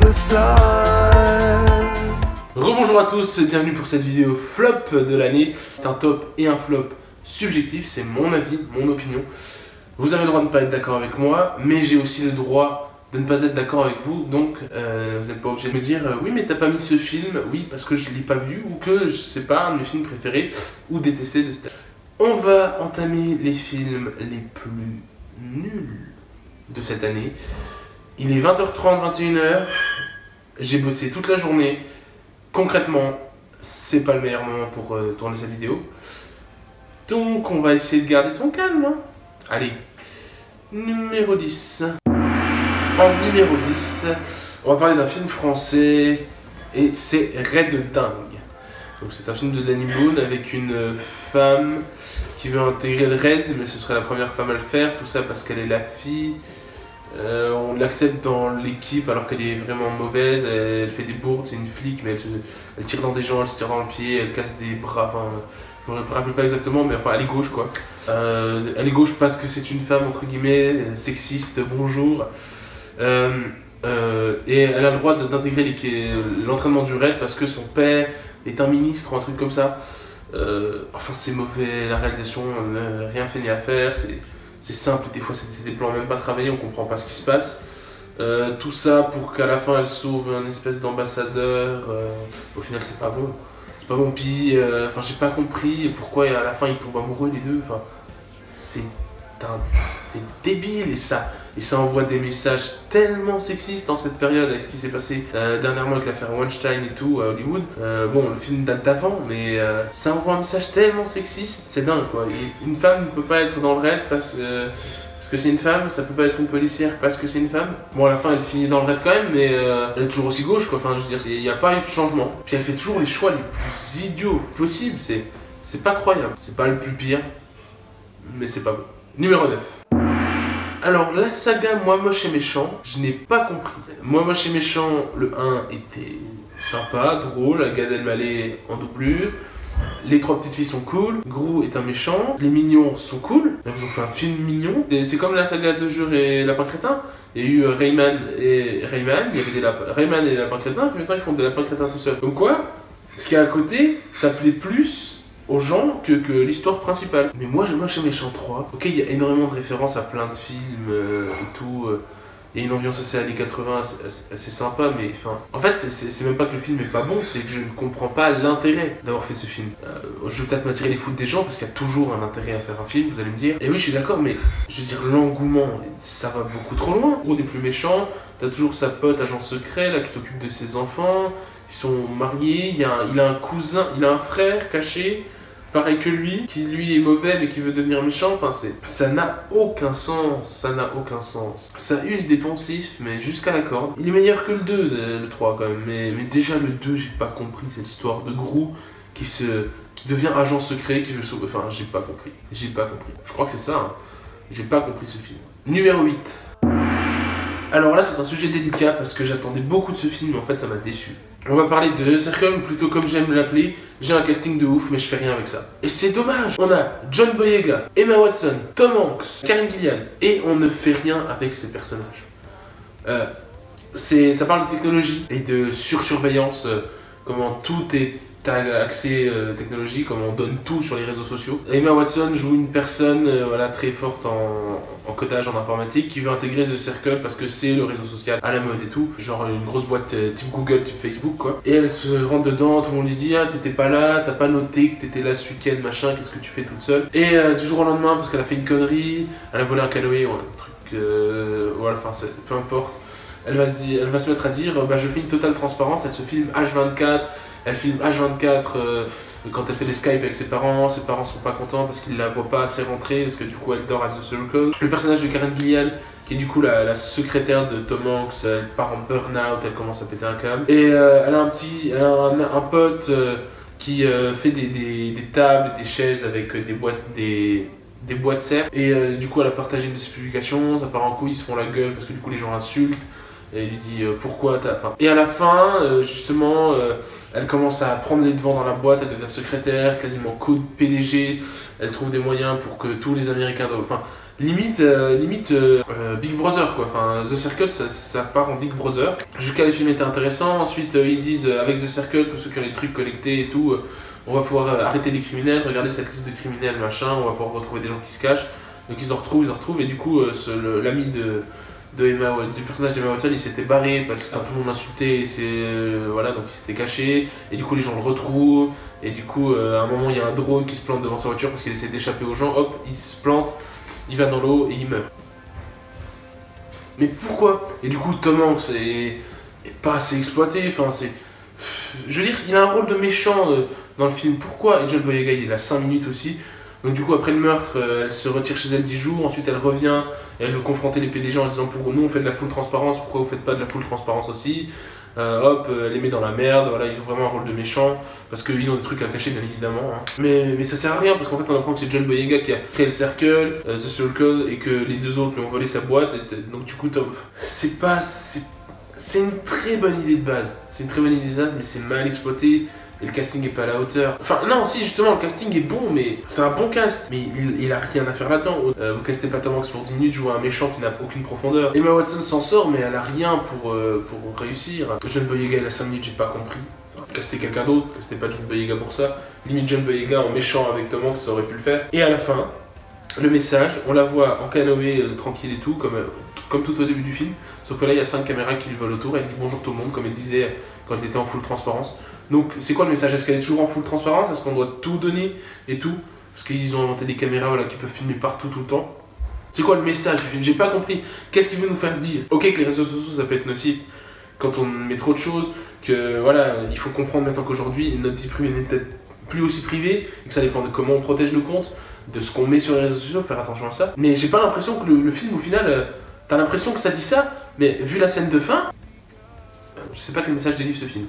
the sun. Rebonjour à tous et bienvenue pour cette vidéo flop de l'année. C'est un top et un flop subjectif, c'est mon avis, mon opinion. Vous avez le droit de ne pas être d'accord avec moi, mais j'ai aussi le droit de ne pas être d'accord avec vous, donc vous n'êtes pas obligé de me dire oui mais t'as pas mis ce film, oui parce que je l'ai pas vu ou que c'est pas un de mes films préférés ou détestés de cette année. On va entamer les films les plus nuls de cette année. Il est 20h30, 21h, j'ai bossé toute la journée. Concrètement, c'est pas le meilleur moment pour tourner cette vidéo. Donc on va essayer de garder son calme. Hein. Allez, numéro 10. En numéro 10, on va parler d'un film français et c'est Red Dingue. Donc c'est un film de Danny Boone avec une femme qui veut intégrer le Red, mais ce serait la première femme à le faire, tout ça parce qu'elle est la fille. On l'accepte dans l'équipe alors qu'elle est vraiment mauvaise, elle fait des bourdes, c'est une flic mais elle tire dans des gens, elle se tire dans le pied, elle casse des bras, enfin je me rappelle pas exactement mais enfin elle est gauche quoi. Elle est gauche parce que c'est une femme entre guillemets, sexiste, bonjour. Et elle a le droit d'intégrer l'entraînement du RAID parce que son père est un ministre ou un truc comme ça. Enfin c'est mauvais, la réalisation, rien fait ni à faire, c'est simple, des fois c'est des plans même pas travaillés, on comprend pas ce qui se passe. Tout ça pour qu'à la fin elle sauve un espèce d'ambassadeur, au final c'est pas bon. C'est pas bon, puis enfin j'ai pas compris pourquoi à la fin ils tombent amoureux les deux, enfin c'est débile et ça envoie des messages tellement sexistes dans cette période avec ce qui s'est passé dernièrement avec l'affaire Weinstein et tout à Hollywood. Bon, le film date d'avant, mais ça envoie un message tellement sexiste, c'est dingue quoi. Et une femme ne peut pas être dans le raid parce que c'est une femme, ça peut pas être une policière parce que c'est une femme. Bon, à la fin elle finit dans le raid quand même, mais elle est toujours aussi gauche quoi. Enfin, je veux dire, il n'y a pas eu de changement. Puis elle fait toujours les choix les plus idiots possibles, c'est pas croyable. C'est pas le plus pire, mais c'est pas bon. Numéro 9. Alors la saga Moi Moche et Méchant, je n'ai pas compris. Moi Moche et Méchant, le 1 était sympa, drôle, Gad Elmaleh en doublure. Les trois petites filles sont cool, Gru est un méchant, les mignons sont cool, ils ont fait un film mignon. C'est comme la saga de Jure et Lapin Crétin. Il y a eu Rayman, il y avait Rayman et les Lapins Crétins, puis maintenant ils font des Lapins Crétins tout seuls. Donc quoi, ce qu'il y a à côté, ça plaît plus aux gens que l'histoire principale. Mais moi, Moche et Méchant 3, ok, il y a énormément de références à plein de films et tout. Il y a une ambiance assez années 80, assez sympa, mais enfin... En fait, c'est même pas que le film est pas bon, c'est que je ne comprends pas l'intérêt d'avoir fait ce film. Je vais peut-être m'attirer les foudres des gens, parce qu'il y a toujours un intérêt à faire un film, vous allez me dire. Et oui, je suis d'accord, mais je veux dire, l'engouement, ça va beaucoup trop loin. Gros des plus méchants, t'as toujours sa pote agent secret, là, qui s'occupe de ses enfants. Ils sont mariés, il a un cousin, il a un frère caché, pareil que lui, qui lui est mauvais mais qui veut devenir méchant, enfin ça n'a aucun sens, ça n'a aucun sens. Ça use des poncifs, mais jusqu'à la corde. Il est meilleur que le 2, le 3 quand même, mais déjà le 2, j'ai pas compris cette histoire de Gru qui devient agent secret, qui veut sauver, enfin j'ai pas compris. Je crois que c'est ça, hein. J'ai pas compris ce film. Numéro 8. Alors là c'est un sujet délicat parce que j'attendais beaucoup de ce film mais en fait ça m'a déçu. On va parler de The Circle, ou plutôt comme j'aime l'appeler, j'ai un casting de ouf mais je fais rien avec ça. Et c'est dommage. On a John Boyega, Emma Watson, Tom Hanks, Karen Gillan et on ne fait rien avec ces personnages. Ça parle de technologie et de sursurveillance, comment tout est accès technologique, comme on donne tout sur les réseaux sociaux. Emma Watson joue une personne voilà, très forte en codage, en informatique, qui veut intégrer The Circle parce que c'est le réseau social à la mode et tout, genre une grosse boîte type Google, type Facebook quoi. Et elle se rentre dedans, tout le monde lui dit ah t'étais pas là, t'as pas noté que t'étais là ce week-end, machin, qu'est-ce que tu fais toute seule. Et du jour au lendemain, parce qu'elle a fait une connerie, elle a volé un canoë ou un truc, voilà, enfin peu importe. Elle va se mettre à dire bah je fais une totale transparence, elle se filme H24. Elle filme H24 quand elle fait des Skype avec ses parents sont pas contents parce qu'ils la voient pas assez rentrer parce que du coup elle dort à The Circle. Le personnage de Karen Gillan qui est du coup la secrétaire de Tom Hanks, elle part en burn-out, elle commence à péter un câble. Et elle a un pote qui fait des tables, des chaises avec des boîtes serre. Et du coup elle a partagé une de ses publications, ça part en couille, ils se font la gueule parce que du coup les gens insultent. Et il lui dit pourquoi t'as faim. Et à la fin, justement, elle commence à prendre les devants dans la boîte, elle devient secrétaire, quasiment co-PDG. Elle trouve des moyens pour que tous les Américains, enfin, Big Brother quoi, enfin The Circle ça part en Big Brother. Jusqu'à les films étaient intéressants, ensuite ils disent avec The Circle, tous ceux qui ont les trucs collectés et tout, on va pouvoir arrêter les criminels, regarder cette liste de criminels machin, on va pouvoir retrouver des gens qui se cachent, donc ils se retrouvent et du coup l'ami du personnage d'Emma Watson il s'était barré parce que tout le monde l'insultait voilà donc il s'était caché et du coup les gens le retrouvent et du coup à un moment il y a un drone qui se plante devant sa voiture parce qu'il essaie d'échapper aux gens, hop il se plante, il va dans l'eau et il meurt. Mais pourquoi? Et du coup Tom Hanks est pas assez exploité, enfin c'est... Je veux dire il a un rôle de méchant dans le film, pourquoi? Et John Boyega il est là 5 minutes aussi. Donc du coup après le meurtre, elle se retire chez elle 10 jours, ensuite elle revient, et elle veut confronter les PDG en disant pour nous on fait de la full transparence, pourquoi vous faites pas de la full transparence aussi? Elle les met dans la merde, voilà, ils ont vraiment un rôle de méchant, parce qu'ils ont des trucs à cacher bien évidemment. Hein. Mais ça sert à rien, parce qu'en fait on apprend que c'est John Boyega qui a créé le Circle, The Circle, et que les deux autres lui ont volé sa boîte, donc du coup c'est une très bonne idée de base, mais c'est mal exploité. Et le casting est pas à la hauteur. Enfin, non, si, justement, le casting est bon, mais c'est un bon cast. Mais il a rien à faire là-dedans. Vous castez pas Tom Hanks pour 10 minutes, jouer un méchant qui n'a aucune profondeur. Emma Watson s'en sort, mais elle a rien pour réussir. John Boyega, il a 5 minutes, j'ai pas compris. Caster quelqu'un d'autre, castez pas John Boyega pour ça. Limite John Boyega en méchant avec Tom Hanks, ça aurait pu le faire. Et à la fin, le message, on la voit en canoë, tranquille et tout, comme tout au début du film. Sauf que là, il y a 5 caméras qui lui volent autour. Elle dit bonjour tout le monde, comme elle disait quand elle était en full transparence. Donc, c'est quoi le message? Est-ce qu'elle est toujours en full transparence? Est-ce qu'on doit tout donner et tout? Parce qu'ils ont inventé des caméras voilà, qui peuvent filmer partout, tout le temps. C'est quoi le message du film? J'ai pas compris. Qu'est-ce qu'il veut nous faire dire? Ok, que les réseaux sociaux, ça peut être nocif quand on met trop de choses, que voilà, il faut comprendre maintenant qu'aujourd'hui, notre vie privée n'est peut-être plus aussi privée, et que ça dépend de comment on protège nos comptes, de ce qu'on met sur les réseaux sociaux, faire attention à ça. Mais j'ai pas l'impression que le film, au final, t'as l'impression que ça dit ça, mais vu la scène de fin, je sais pas quel message délivre ce film.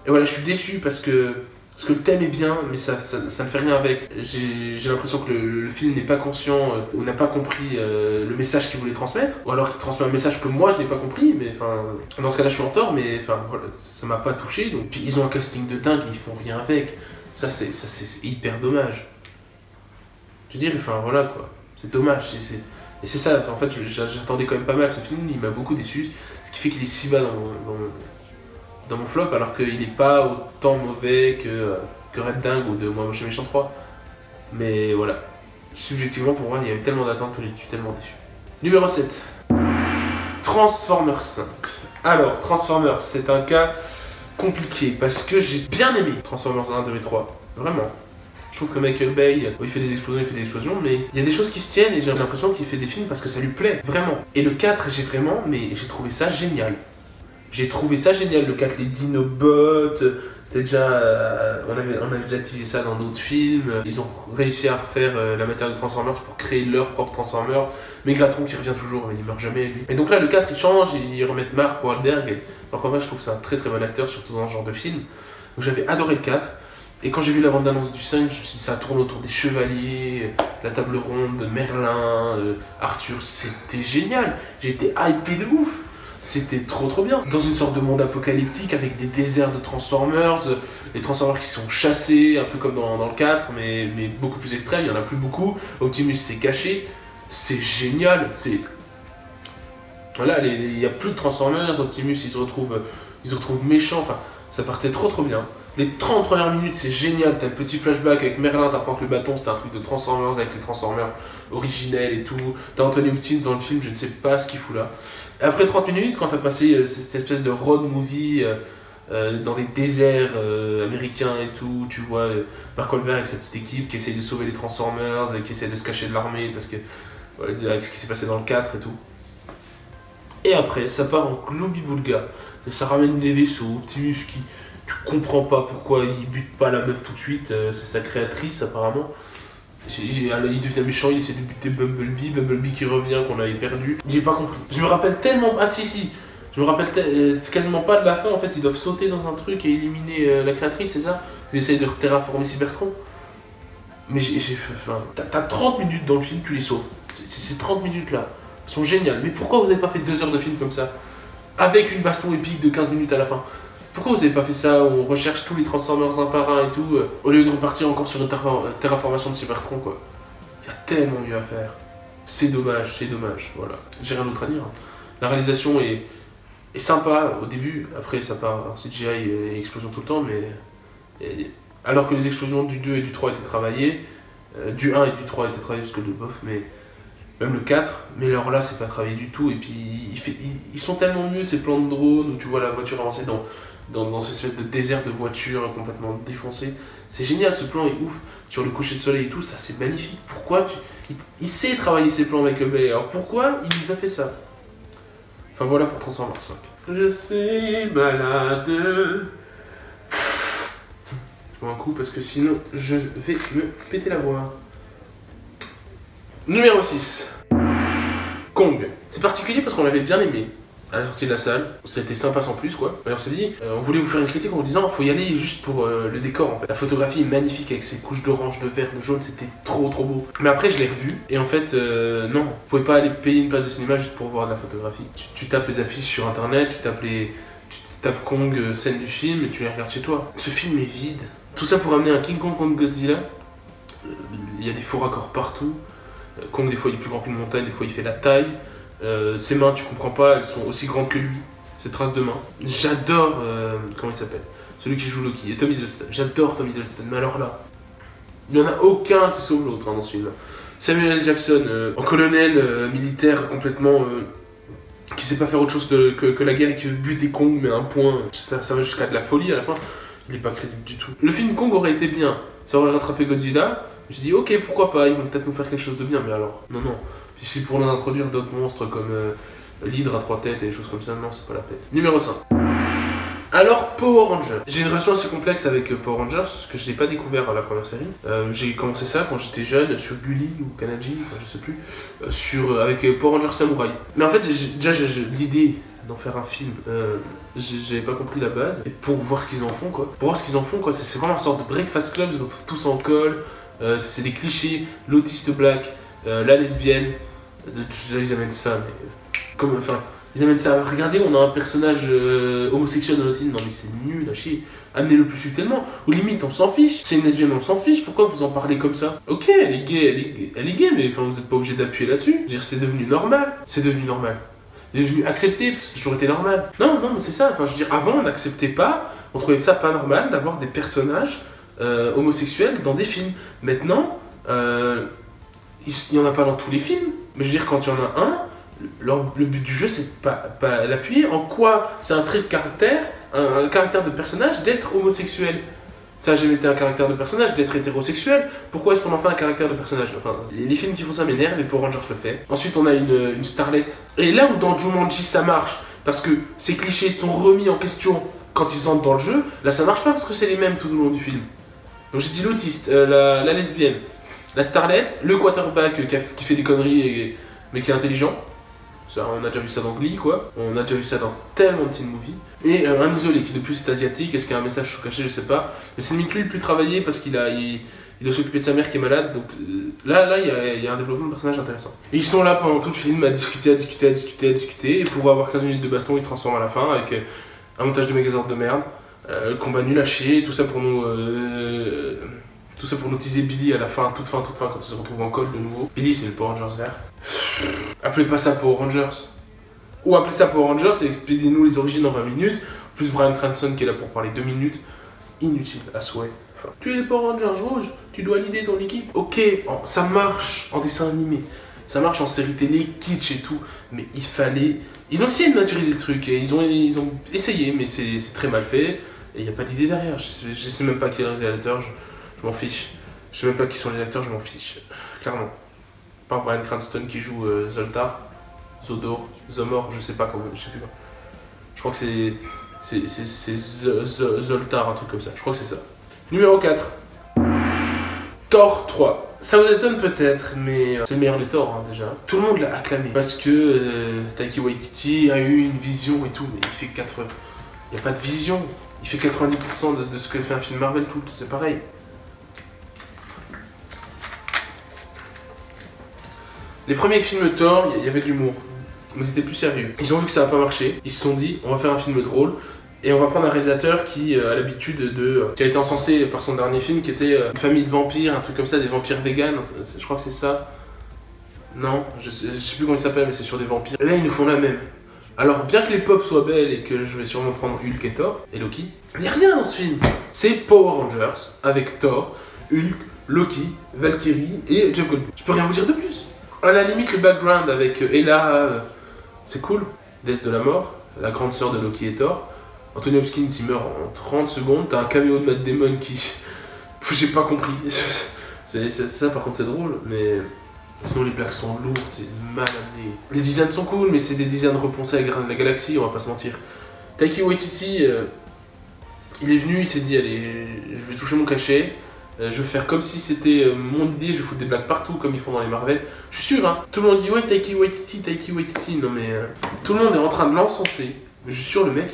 Et voilà, je suis déçu parce que le thème est bien, mais ça ne fait rien avec. J'ai l'impression que le film n'est pas conscient ou n'a pas compris le message qu'il voulait transmettre, ou alors qu'il transmet un message que moi je n'ai pas compris, mais enfin, dans ce cas-là je suis en tort, mais enfin voilà, ça m'a pas touché. Donc, puis, ils ont un casting de dingue, ils font rien avec. Ça c'est hyper dommage. Je veux dire, enfin voilà quoi, c'est dommage. Et c'est ça, en fait, j'attendais quand même pas mal ce film, il m'a beaucoup déçu, ce qui fait qu'il est si bas dans mon flop, alors qu'il n'est pas autant mauvais que Red Dingue ou de Moi Moche et Méchant 3. Mais voilà, subjectivement pour moi, il y avait tellement d'attentes que je suis tellement déçu. Numéro 7. Transformers 5. Alors, Transformers, c'est un cas compliqué, parce que j'ai bien aimé Transformers 1, 2 et 3. Vraiment. Je trouve que Michael Bay, il fait des explosions, mais il y a des choses qui se tiennent et j'ai l'impression qu'il fait des films parce que ça lui plaît, vraiment. Et le 4, j'ai trouvé ça génial. J'ai trouvé ça génial, le 4, les Dinobots, c'était déjà... on avait déjà teasé ça dans d'autres films. Ils ont réussi à refaire la matière de Transformers pour créer leur propre Transformers. Megatron qui revient toujours, mais il meurt jamais lui. Et donc là, le 4, ils changent, ils remettent Mark Wahlberg. Alors en vrai, je trouve que c'est un très très bon acteur, surtout dans ce genre de film. Donc j'avais adoré le 4. Et quand j'ai vu la bande-annonce du 5, je me suis dit ça tourne autour des chevaliers, la table ronde, Merlin, Arthur, c'était génial. J'étais hypé de ouf. C'était trop bien. Dans une sorte de monde apocalyptique avec des déserts de Transformers, les Transformers qui sont chassés, un peu comme dans le 4, mais beaucoup plus extrême, il n'y en a plus beaucoup. Optimus s'est caché, c'est génial, Voilà, il n'y a plus de Transformers, Optimus il se retrouve méchant, enfin, ça partait trop bien. Les 30 premières minutes, c'est génial, t'as le petit flashback avec Merlin, t'apprends que le bâton c'était un truc de Transformers avec les Transformers originels et tout. T'as Anthony Hopkins dans le film, je ne sais pas ce qu'il fout là. Et après 30 minutes, quand t'as passé cette espèce de road movie dans des déserts américains et tout, tu vois Mark Wahlberg avec sa petite équipe qui essaye de sauver les Transformers, qui essaye de se cacher de l'armée parce que avec ce qui s'est passé dans le 4 et tout. Et après, ça part en gloubi-boulga, ça ramène des vaisseaux, Optimus qui... Tu comprends pas pourquoi il bute pas la meuf tout de suite, c'est sa créatrice apparemment. Il devient méchant, il essaie de buter Bumblebee qui revient, qu'on avait perdu. J'ai pas compris. Je me rappelle tellement... Ah si, je me rappelle quasiment pas de la fin, en fait ils doivent sauter dans un truc et éliminer la créatrice, c'est ça? Ils essayent de terraformer Cybertron. Mais t'as 30 minutes dans le film, tu les sauves. Ces 30 minutes là, elles sont géniales. Mais pourquoi vous avez pas fait 2 heures de film comme ça? Avec une baston épique de 15 minutes à la fin? Pourquoi vous avez pas fait ça, où on recherche tous les Transformers un par un et tout, au lieu de repartir encore sur une terraformation de Cybertron quoi? Il y a tellement mieux à faire. c'est dommage, voilà. J'ai rien d'autre à dire. La réalisation est sympa au début, après ça part en CGI et explosion tout le temps, mais alors que les explosions du 2 et du 3 étaient travaillées, du 1 et du 3 étaient travaillées parce que le bof, mais même le 4, mais alors là c'est pas travaillé du tout, et puis ils sont tellement mieux ces plans de drone où tu vois la voiture avancer dans cette espèce de désert de voitures complètement défoncé. C'est génial, ce plan est ouf, sur le coucher de soleil et tout, ça c'est magnifique. Pourquoi il sait travailler ses plans Michael Bay, alors pourquoi il nous a fait ça? Enfin voilà pour Transformers 5. Je suis malade. Je prends un coup parce que sinon je vais me péter la voix. Numéro 6. Kong. C'est particulier parce qu'on l'avait bien aimé à la sortie de la salle. C'était sympa sans plus quoi. Alors on s'est dit, on voulait vous faire une critique en vous disant faut y aller juste pour le décor en fait. La photographie est magnifique avec ses couches d'orange, de vert, de jaune, c'était trop beau. Mais après je l'ai revu et en fait non, vous pouvez pas aller payer une place de cinéma juste pour voir de la photographie. Tu tapes les affiches sur internet, tu tapes Kong scène du film et tu les regardes chez toi. Ce film est vide. Tout ça pour amener un King Kong contre Godzilla. Il y a des faux raccords partout. Kong des fois il est plus grand qu'une montagne, des fois il fait la taille. Ses mains tu comprends pas, elles sont aussi grandes que lui. Ses traces de mains. J'adore, comment il s'appelle? Celui qui joue Loki, Tom Hiddleston. J'adore Tom Hiddleston, mais alors là, il n'y en a aucun qui sauve l'autre dans ce film-là. Samuel L. Jackson, en colonel militaire complètement qui sait pas faire autre chose que la guerre et qui veut buter Kong, mais à un point, ça va jusqu'à de la folie à la fin. Il est pas crédible du tout. Le film Kong aurait été bien, ça aurait rattrapé Godzilla. Je me suis dit ok pourquoi pas, ils vont peut-être nous faire quelque chose de bien, mais alors non. Puis c'est pour nous introduire d'autres monstres comme l'hydre à 3 têtes et des choses comme ça, non c'est pas la peine. Numéro 5. Alors Power Rangers. J'ai une relation assez complexe avec Power Rangers, parce que je l'ai pas découvert à la première série. J'ai commencé ça quand j'étais jeune sur Gulli ou Kanaji, enfin, je sais plus, avec Power Rangers Samurai. Mais en fait déjà j'ai l'idée d'en faire un film, j'avais pas compris la base, et pour voir ce qu'ils en font quoi. C'est vraiment une sorte de Breakfast Club, ils se retrouvent tous en col, c'est des clichés, l'autiste black, la lesbienne, ils amènent ça, mais ils amènent ça. Regardez, on a un personnage homosexuel dans notre film, non mais c'est nul à chier. Amenez-le plus subtilement, ou limite on s'en fiche. C'est une lesbienne, on s'en fiche, pourquoi vous en parlez comme ça? Ok, elle est gay, mais enfin, vous n'êtes pas obligé d'appuyer là-dessus. Je veux dire, c'est devenu normal. C'est devenu accepté, parce que c'est toujours été normal. Non, mais c'est ça, enfin je veux dire, avant on n'acceptait pas, on trouvait ça pas normal d'avoir des personnages homosexuels dans des films. Maintenant, il n'y en a pas dans tous les films, mais je veux dire, quand il y en a un, le but du jeu c'est pas l'appuyer. En quoi c'est un trait de caractère, un caractère de personnage d'être homosexuel? Ça n'a jamais été un caractère de personnage d'être hétérosexuel. Pourquoi est-ce qu'on en fait un caractère de personnage? Enfin, les films qui font ça m'énervent et Power Rangers le fait. Ensuite on a une starlette. Et là où dans Jumanji ça marche, parce que ces clichés sont remis en question quand ils entrent dans le jeu, là ça marche pas parce que c'est les mêmes tout au long du film. Donc j'ai dit l'autiste, la lesbienne, la starlette, le quarterback qui fait des conneries mais qui est intelligent. Ça, on a déjà vu ça dans Glee, quoi. On a déjà vu ça dans tellement de teen movies. Et un isolé qui de plus est asiatique. Est-ce qu'il y a un message caché? Je sais pas. Mais c'est limite lui le plus travaillé parce qu'il doit s'occuper de sa mère qui est malade. Donc là il y a un développement de personnage intéressant. Et ils sont là pendant tout le film à discuter. Et pour avoir 15 minutes de baston, ils se transforment à la fin avec un montage de Megazord de merde. Combat nul à chier. Tout ça pour nous teaser Billy à la fin, toute fin, quand ils se retrouvent en col de nouveau. Billy, c'est le Power Rangers vert. Appelez pas ça Power Rangers. Ou appelez ça Power Rangers et expliquez-nous les origines en 20 minutes. Plus Bryan Cranston qui est là pour parler 2 minutes. Inutile, à souhait. Enfin, tu es les Power Rangers rouges, tu dois l'idée ton équipe. Ok, ça marche en dessin animé. Ça marche en série télé, kitsch et tout. Mais il fallait... Ils ont essayé de maturiser le truc. Et ils ont essayé, mais c'est très mal fait. Et il n'y a pas d'idée derrière. Je sais même pas qui est le réalisateur. Je m'en fiche. Je sais même pas qui sont les acteurs, je m'en fiche. Clairement. Par Bryan Cranston qui joue Zoltar, Zomor, je sais pas comment, je sais plus quoi. Je crois que c'est Zoltar, un truc comme ça. Je crois que c'est ça. Numéro 4. Thor 3. Ça vous étonne peut-être, mais c'est le meilleur des Thor hein, déjà. Tout le monde l'a acclamé parce que Taika Waititi a eu une vision et tout, mais il fait 80. Il n'y a pas de vision. Il fait 90% de ce que fait un film Marvel, tout, c'est pareil. Les premiers films Thor, il y avait de l'humour, mais c'était plus sérieux. Ils ont vu que ça n'a pas marché, ils se sont dit on va faire un film drôle et on va prendre un réalisateur qui a l'habitude qui a été encensé par son dernier film qui était une famille de vampires, un truc comme ça, des vampires véganes, je crois que c'est ça. Non, je sais plus comment il s'appelle, mais c'est sur des vampires. Et là, ils nous font la même. Alors, bien que les pop soient belles et que je vais sûrement prendre Hulk et Thor, et Loki, il n'y a rien dans ce film. C'est Power Rangers avec Thor, Hulk, Loki, Valkyrie et Jeff Goldblum. Je peux rien vous dire de plus. À la limite, le background avec Ella, c'est cool. Déesse de la mort, la grande sœur de Loki et Thor. Anthony Hopkins, il meurt en 30 secondes. T'as un caméo de Matt Damon qui... J'ai pas compris. Ça, par contre, c'est drôle, mais... Sinon, les plaques sont lourdes, c'est mal amené. Les designs sont cool, mais c'est des designs repensés à Gardiens de la Galaxie, on va pas se mentir. Taiki Waititi, il est venu, il s'est dit, allez, je vais toucher mon cachet. Je vais faire comme si c'était mon idée, je vais foutre des blagues partout comme ils font dans les Marvel. Je suis sûr, hein. Tout le monde dit, ouais, Taiki Waititi. Non, mais tout le monde est en train de l'encenser. Je suis sûr, le mec...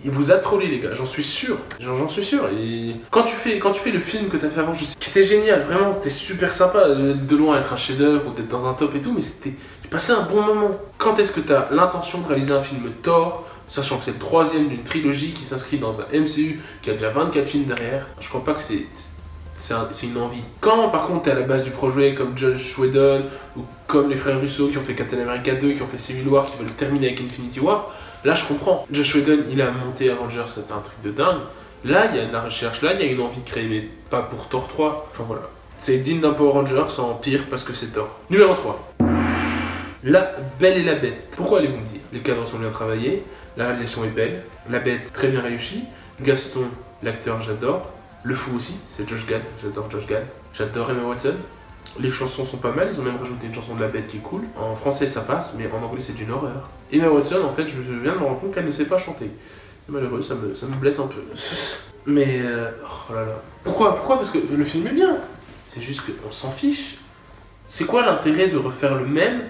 Il vous a trollé les gars, j'en suis sûr, j'en suis sûr. Et quand tu fais le film que t'as fait avant, je sais, qui était génial, vraiment, c'était super sympa de loin être un chef-d'œuvre ou d'être dans un top et tout, mais j'ai passé un bon moment. Quand est-ce que t'as l'intention de réaliser un film Thor, sachant que c'est le 3e d'une trilogie qui s'inscrit dans un MCU qui a déjà 24 films derrière? Je crois pas que c'est une envie. Quand par contre t'es à la base du projet comme Josh Whedon ou comme les frères Russo qui ont fait Captain America 2, qui ont fait Civil War, qui veulent terminer avec Infinity War, là je comprends. Josh Whedon il a monté Avengers, c'était un truc de dingue. Là il y a de la recherche, là il y a une envie de créer, mais pas pour Thor 3. Enfin voilà. C'est digne d'un Power Rangers en pire parce que c'est Thor. Numéro 3. La Belle et la Bête. Pourquoi allez-vous me dire? Les cadres sont bien travaillés, la réalisation est belle, la bête très bien réussie, Gaston, l'acteur j'adore. Le fou aussi, c'est Josh Gad, j'adore Josh Gad. J'adore Emma Watson. Les chansons sont pas mal, ils ont même rajouté une chanson de la bête qui est cool. En français ça passe, mais en anglais c'est d'une horreur. Emma Watson, en fait, je viens de me rendre compte qu'elle ne sait pas chanter. C'est malheureux, ça me blesse un peu. Mais, oh là là. Pourquoi? Parce que le film est bien. C'est juste qu'on s'en fiche. C'est quoi l'intérêt de refaire le même,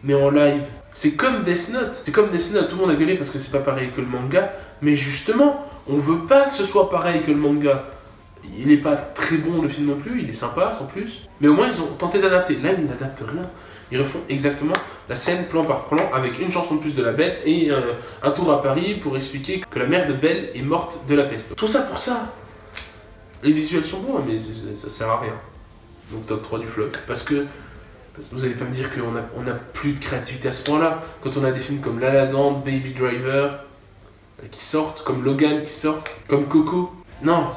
mais en live? C'est comme Death Note. Tout le monde a gueulé parce que c'est pas pareil que le manga. Mais justement, on veut pas que ce soit pareil que le manga. Il est pas très bon le film non plus, il est sympa sans plus. Mais au moins ils ont tenté d'adapter. Là ils n'adaptent rien. Ils refont exactement la scène plan par plan avec une chanson de plus de la bête et un tour à Paris pour expliquer que la mère de Belle est morte de la peste. Tout ça pour ça. Les visuels sont bons mais ça sert à rien. Donc top 3 du flop. Parce que vous allez pas me dire qu'on a plus de créativité à ce point là. Quand on a des films comme La La Land, Baby Driver qui sortent, comme Logan qui sortent, comme Coco. Non.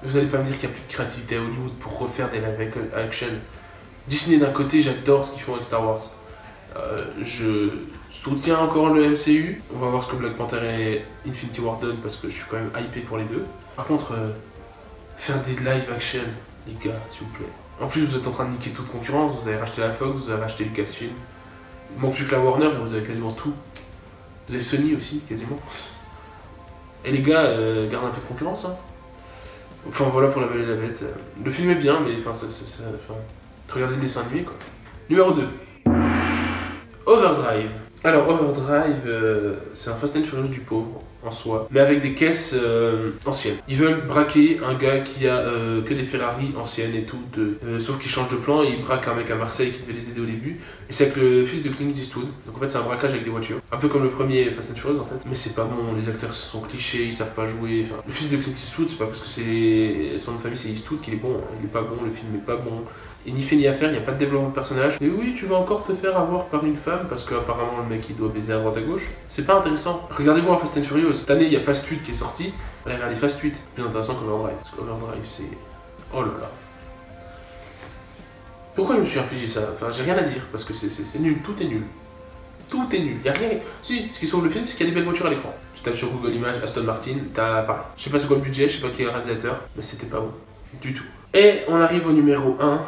Vous allez pas me dire qu'il n'y a plus de créativité à Hollywood pour refaire des live action. Disney d'un côté, j'adore ce qu'ils font avec Star Wars. Je soutiens encore le MCU. On va voir ce que Black Panther et Infinity War donnent parce que je suis quand même hypé pour les deux. Par contre, faire des live action, les gars, s'il vous plaît. En plus, vous êtes en train de niquer toute concurrence. Vous avez racheté la Fox, vous avez racheté Lucasfilm. Il manque plus que la Warner et vous avez quasiment tout. Vous avez Sony aussi, quasiment. Et les gars, gardez un peu de concurrence, hein. Enfin voilà pour La Belle et la Bête. Le film est bien, mais enfin, regardez le dessin animé quoi. Numéro 2. Overdrive. Alors Overdrive, c'est un Fast and Furious du pauvre en soi, mais avec des caisses anciennes. Ils veulent braquer un gars qui a que des Ferrari anciennes et tout, sauf qu'il change de plan et il braque un mec à Marseille qui devait les aider au début. Et c'est avec le fils de Clint Eastwood. Donc en fait c'est un braquage avec des voitures. Un peu comme le premier Fast and Furious en fait. Mais c'est pas bon, les acteurs sont clichés, ils savent pas jouer. Enfin, le fils de Clint Eastwood, c'est pas parce que son nom de famille c'est Eastwood qu'il est bon. Il est pas bon, le film est pas bon. Et ni fait ni à faire, il n'y a pas de développement de personnage. Et oui, tu vas encore te faire avoir par une femme parce qu'apparemment le mec il doit baiser à droite à gauche. C'est pas intéressant. Regardez-vous un Fast and Furious. Cette année il y a Fast 8 qui est sorti. Allez, regardez Fast 8. Plus intéressant qu'Overdrive. Parce qu'Overdrive c'est. Oh là là. Pourquoi je me suis infligé ça? Enfin, j'ai rien à dire parce que c'est nul. Tout est nul. Tout est nul. Y a rien. Si, ce qui sauve le film, c'est qu'il y a des belles voitures à l'écran. Tu tapes sur Google Images Aston Martin, t'as pareil. Je sais pas c'est quoi le budget, je sais pas qui est le réalisateur, mais c'était pas bon. Du tout. Et on arrive au numéro 1.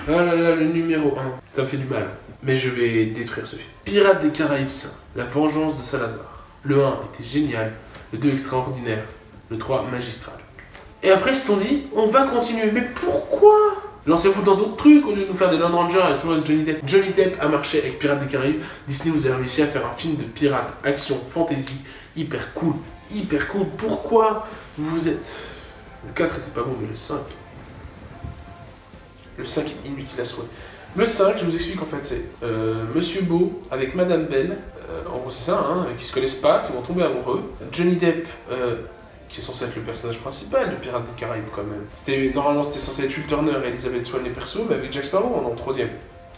Oh là là, le numéro 1. Ça me fait du mal. Mais je vais détruire ce film. Pirates des Caraïbes 5. La vengeance de Salazar. Le 1 était génial. Le 2 extraordinaire. Le 3 magistral. Et après ils se sont dit, on va continuer. Mais pourquoi? Lancez-vous dans d'autres trucs au lieu de nous faire des Land Rangers et tout avec Johnny Depp. Johnny Depp a marché avec Pirates des Caraïbes. Disney, vous avez réussi à faire un film de pirates, action, fantasy, hyper cool. Hyper cool. Pourquoi vous êtes... Le 4 était pas bon, mais le 5... Le 5 est inutile à souhait. Le 5, je vous explique en fait, c'est Monsieur Beau avec Madame Belle, en gros c'est ça, hein, qui se connaissent pas, qui vont tomber amoureux. Johnny Depp, qui est censé être le personnage principal de Pirates des Caraïbes quand même. Normalement c'était censé être Will Turner et Elizabeth Swann les persos, mais avec Jack Sparrow en troisième.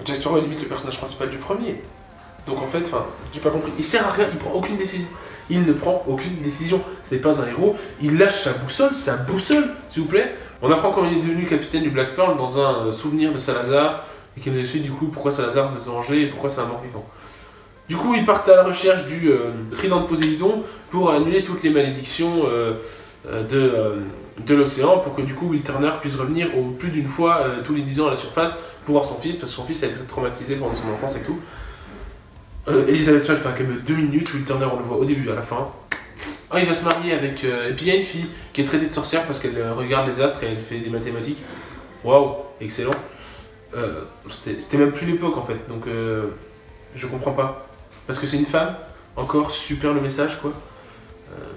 Jack Sparrow est limite le personnage principal du premier. Donc en fait, enfin, j'ai pas compris. Il sert à rien, il prend aucune décision. Il ne prend aucune décision. Ce n'est pas un héros. Il lâche sa boussole, s'il vous plaît. On apprend comment il est devenu capitaine du Black Pearl dans un souvenir de Salazar. Et qu'il nous explique du coup pourquoi Salazar veut se venger et pourquoi c'est un mort-vivant. Du coup, ils partent à la recherche du trident de Poséidon pour annuler toutes les malédictions de l'océan, pour que du coup Will Turner puisse revenir plus d'une fois tous les 10 ans à la surface pour voir son fils, parce que son fils a été traumatisé pendant son enfance et tout. Elizabeth Swell fait quand même 2 minutes, Will Turner on le voit au début, à la fin. Oh, il va se marier avec... et puis il y a une fille qui est traitée de sorcière parce qu'elle regarde les astres et elle fait des mathématiques. Waouh, excellent. C'était même plus l'époque en fait, donc je comprends pas. Parce que c'est une femme, encore super le message quoi.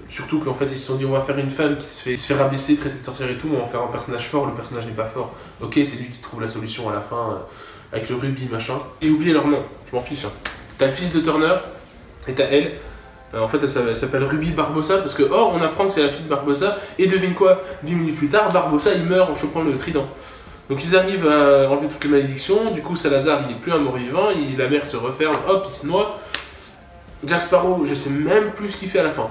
Surtout qu'en fait ils se sont dit on va faire une femme qui se fait rabaisser, traiter de sorcière et tout, mais on va faire un personnage fort, le personnage n'est pas fort. Ok, c'est lui qui trouve la solution à la fin, avec le rubis machin. J'ai oublié leur nom, je m'en fiche. Hein. T'as le fils de Turner, et t'as elle. En fait elle s'appelle Ruby Barbossa, parce que or on apprend que c'est la fille de Barbossa, et devine quoi, 10 minutes plus tard, Barbossa il meurt en chopant le trident. Donc ils arrivent à enlever toutes les malédictions, du coup Salazar il est plus un mort-vivant, la mer se referme, hop, il se noie. Jack Sparrow, je sais même plus ce qu'il fait à la fin.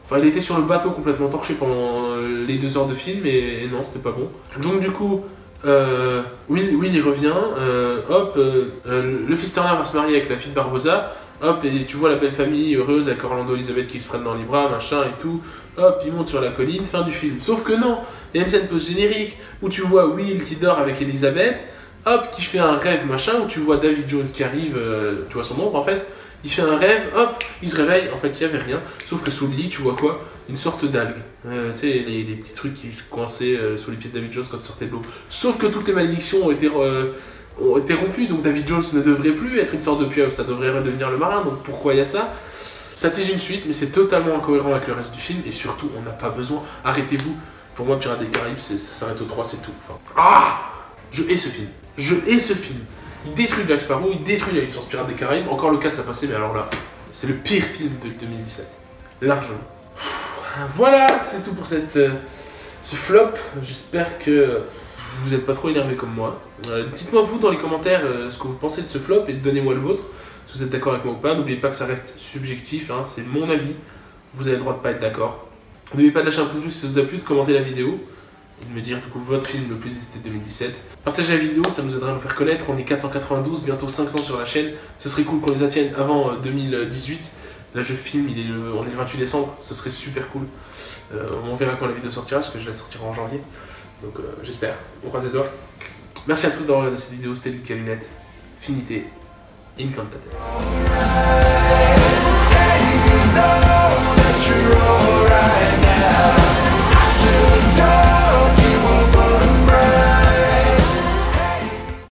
Enfin, il était sur le bateau complètement torché pendant les 2 heures de film, et non, c'était pas bon. Donc du coup, Will il revient, le fils Turner va se marier avec la fille de Barbossa, hop, et tu vois la belle famille heureuse avec Orlando et Elizabeth qui se prennent dans les bras, machin et tout, hop, ils montent sur la colline, fin du film. Sauf que non, il y a une scène post-générique où tu vois Will qui dort avec Elizabeth, hop, qui fait un rêve, machin, où tu vois David Jones qui arrive, tu vois son ombre en fait, il fait un rêve, hop, il se réveille, en fait il n'y avait rien, sauf que sous le lit, tu vois quoi? Une sorte d'algue. Tu sais, les petits trucs qui se coinçaient sous les pieds de David Jones quand il sortait de l'eau. Sauf que toutes les malédictions ont été rompues, donc David Jones ne devrait plus être une sorte de pieuvre, ça devrait redevenir le marin, donc pourquoi il y a ça? Ça tige une suite, mais c'est totalement incohérent avec le reste du film, et surtout, on n'a pas besoin. Arrêtez-vous. Pour moi, Pirates des Caraïbes, ça s'arrête au 3, c'est tout. Enfin, je hais ce film. Je hais ce film. Il détruit Jack Sparrow, il détruit la licence Pirates des Caraïbes. Encore le 4, ça passait, mais alors là, c'est le pire film de 2017. Largement. Voilà, c'est tout pour ce flop. J'espère que vous n'êtes pas trop énervé comme moi. Dites-moi vous dans les commentaires ce que vous pensez de ce flop et donnez-moi le vôtre, si vous êtes d'accord avec moi ou pas. N'oubliez pas que ça reste subjectif, hein, c'est mon avis. Vous avez le droit de pas être d'accord. N'oubliez pas de lâcher un pouce bleu si ça vous a plu, de commenter la vidéo et de me dire du coup votre film le plus visité de 2017. Partagez la vidéo, ça nous aidera à nous faire connaître. On est 492, bientôt 500 sur la chaîne. Ce serait cool qu'on les atteigne avant 2018. Là je filme, on est le 28 décembre, ce serait super cool. On verra quand la vidéo sortira, parce que je la sortirai en janvier. Donc j'espère, on croise les doigts. Merci à tous d'avoir regardé cette vidéo, c'était Lucas Lunette. Finité, incantate.